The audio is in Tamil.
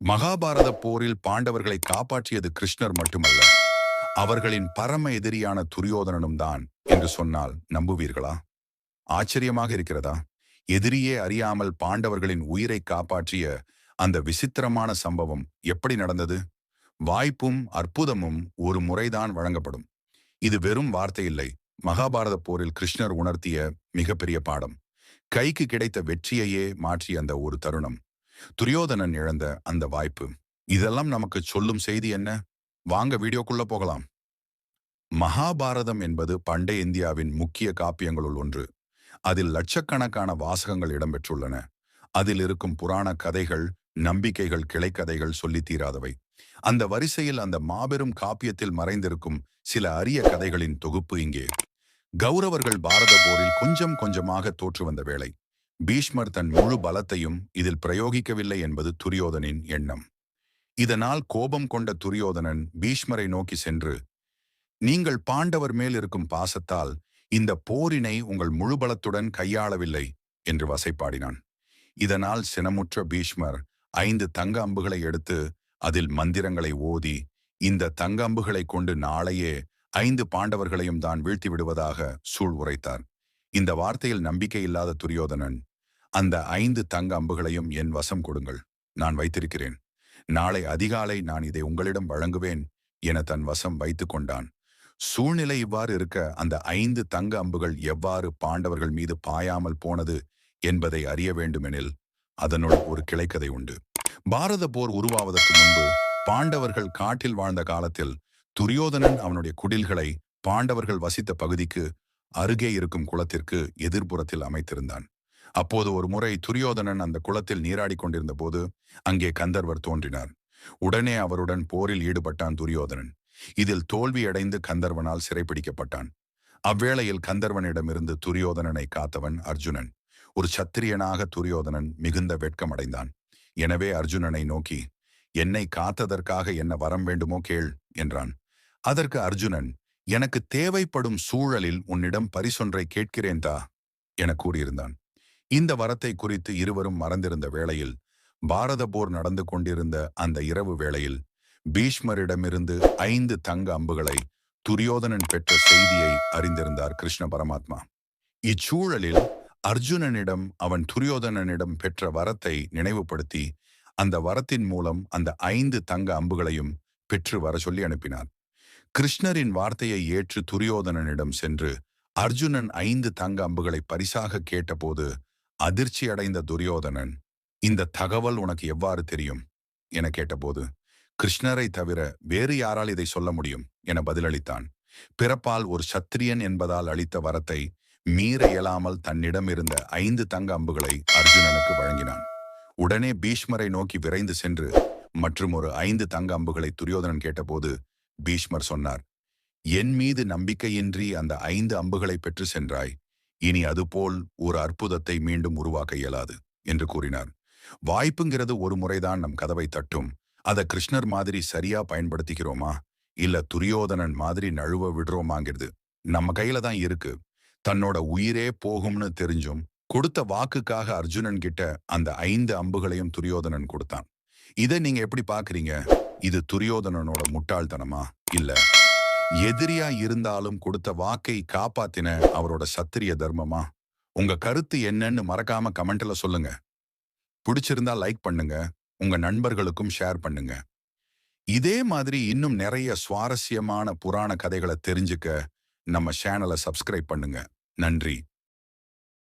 மகாபாரத போரில் பாண்டவர்களை காப்பாற்றியது கிருஷ்ணர் மட்டுமல்ல, அவர்களின் பரம எதிரியான துரியோதனனும் தான் என்று சொன்னால் நம்புவீர்களா? ஆச்சரியமாக இருக்கிறதா? எதிரியே அறியாமல் பாண்டவர்களின் உயிரை காப்பாற்றிய அந்த விசித்திரமான சம்பவம் எப்படி நடந்தது? வாய்ப்பும் அற்புதமும் ஒரு முறைதான் வழங்கப்படும். இது வெறும் வார்த்தை இல்லை. மகாபாரத போரில் கிருஷ்ணர் உணர்த்திய மிகப்பெரிய பாடம். கைக்கு கிடைத்த வெற்றியையே மாற்றிய அந்த ஒரு தருணம். துரியோதனன் இழந்த அந்த வாய்ப்பு. இதெல்லாம் நமக்கு சொல்லும் செய்தி என்ன? வாங்க வீடியோக்குள்ள போகலாம். மகாபாரதம் என்பது பண்டைய இந்தியாவின் முக்கிய காப்பியங்களுள் ஒன்று. அதில் லட்சக்கணக்கான வாசகங்கள் இடம்பெற்றுள்ளன. அதில் இருக்கும் புராண கதைகள், நம்பிக்கைகள், கிளைக்கதைகள் சொல்லி தீராதவை. அந்த வரிசையில் அந்த மாபெரும் காப்பியத்தில் மறைந்திருக்கும் சில அரிய கதைகளின் தொகுப்பு இங்கே. கௌரவர்கள் பாரத போரில் கொஞ்சம் கொஞ்சமாக தோற்று வந்த வேளை. பீஷ்மர் தன் முழு பலத்தையும் இதில் பிரயோகிக்கவில்லை என்பது துரியோதனின் எண்ணம். இதனால் கோபம் கொண்ட துரியோதனன் பீஷ்மரை நோக்கி சென்று, நீங்கள் பாண்டவர் மேல் இருக்கும் பாசத்தால் இந்த போரினை உங்கள் முழு பலத்துடன் கையாளவில்லை என்று வசைப்பாடினான். இதனால் சினமுற்ற பீஷ்மர் 5 தங்க அம்புகளை எடுத்து அதில் மந்திரங்களை ஓதி, இந்த தங்க அம்புகளை கொண்டு நாளையே 5 பாண்டவர்களையும் தான் வீழ்த்தி விடுவதாக சூள் உரைத்தார். இந்த வார்த்தையில் நம்பிக்கை இல்லாத துரியோதனன், அந்த 5 தங்க அம்புகளையும் என் வசம் கொடுங்கள், நான் வைத்திருக்கிறேன், நாளை அதிகாலை நான் இதை உங்களிடம் வழங்குவேன் என தன் வசம் வைத்துக் கொண்டான். சூழ்நிலை இவ்வாறு இருக்க அந்த 5 தங்க அம்புகள் எவ்வாறு பாண்டவர்கள் மீது பாயாமல் போனது என்பதை அறிய வேண்டுமெனில் அதனுள் ஒரு கிளைக்கதை உண்டு. பாரத போர் உருவாவதற்கு முன்பு பாண்டவர்கள் காட்டில் வாழ்ந்த காலத்தில் துரியோதனன் அவனுடைய குடில்களை பாண்டவர்கள் வசித்த பகுதிக்கு அருகே இருக்கும் குளத்திற்கு எதிர்ப்புறத்தில் அமைத்திருந்தான். அப்போது ஒரு முறை துரியோதனன் அந்த குளத்தில் நீராடிக் கொண்டிருந்த போது அங்கே கந்தர்வர் தோன்றினார். உடனே அவருடன் போரில் ஈடுபட்டான் துரியோதனன். இதில் தோல்வியடைந்து கந்தர்வனால் சிறைப்பிடிக்கப்பட்டான். அவ்வேளையில் கந்தர்வனிடமிருந்து துரியோதனனை காத்தவன் அர்ஜுனன். ஒரு சத்திரியனாக துரியோதனன் மிகுந்த வெட்கமடைந்தான். எனவே அர்ஜுனனை நோக்கி, என்னை காத்ததற்காக என்ன வரம் வேண்டுமோ கேள் என்றான். அதற்கு அர்ஜுனன், எனக்கு தேவைப்படும் சூழலில் உன்னிடம் பரிசொன்றை கேட்கிறேன் தா என கூறியிருந்தான். இந்த வரத்தை குறித்து இருவரும் மறந்திருந்த வேளையில், பாரத போர் நடந்து கொண்டிருந்த அந்த இரவு வேளையில் பீஷ்மரிடமிருந்து 5 தங்க அம்புகளை துரியோதனன் பெற்ற செய்தியை அறிந்திருந்தார் கிருஷ்ண பரமாத்மா. இச்சூழலில் அர்ஜுனனிடம் அவன் துரியோதனனிடம் பெற்ற வரத்தை நினைவுபடுத்தி அந்த வரத்தின் மூலம் அந்த 5 தங்க அம்புகளையும் பெற்று வர சொல்லி அனுப்பினார். கிருஷ்ணரின் வார்த்தையை ஏற்று துரியோதனனிடம் சென்று அர்ஜுனன் 5 தங்க அம்புகளை பரிசாக கேட்டபோது அதிர்ச்சி அடைந்த துரியோதனன், இந்த தகவல் உனக்கு எவ்வாறு தெரியும் என கேட்டபோது, கிருஷ்ணரை தவிர வேறு யாரால் இதை சொல்ல முடியும் என பதிலளித்தான். பிறப்பால் ஒரு சத்திரியன் என்பதால் அளித்த வரத்தை மீற இயலாமல் தன்னிடம் இருந்த 5 தங்க அம்புகளை அர்ஜுனனுக்கு வழங்கினான். உடனே பீஷ்மரை நோக்கி விரைந்து சென்று மற்றும் ஒரு 5 தங்க அம்புகளை துரியோதனன் கேட்டபோது பீஷ்மர் சொன்னார், என் மீது நம்பிக்கையின்றி அந்த 5 அம்புகளை பெற்று சென்றாய். இனி அதுபோல் ஒரு அற்புதத்தை மீண்டும் உருவாக்க இயலாது என்று கூறினார். வாய்ப்புங்கிறது ஒரு முறைதான் நம் கதவை தட்டும். அதை கிருஷ்ணர் மாதிரி சரியா பயன்படுத்திக்கிறோமா இல்ல துரியோதனன் மாதிரி நழுவ விடுறோமாங்கிறது நம்ம கையில தான் இருக்கு. தன்னோட உயிரே போகும்னு தெரிஞ்சும் கொடுத்த வாக்குக்காக அர்ஜுனன் கிட்ட அந்த 5 அம்புகளையும் துரியோதனன் கொடுத்தான். இதை நீங்க எப்படி பாக்குறீங்க? இது துரியோதனனோட முட்டாள்தனமா இல்ல எதிரியா இருந்தாலும் கொடுத்த வாக்கை காப்பாத்தின அவரோட சத்திரிய தர்மமா? உங்க கருத்து என்னன்னு மறக்காம கமெண்ட்ல சொல்லுங்க. பிடிச்சிருந்தா லைக் பண்ணுங்க, உங்க நண்பர்களுக்கும் ஷேர் பண்ணுங்க. இதே மாதிரி இன்னும் நிறைய சுவாரஸ்யமான புராண கதைகளை தெரிஞ்சுக்க நம்ம சேனலை சப்ஸ்கிரைப் பண்ணுங்க. நன்றி.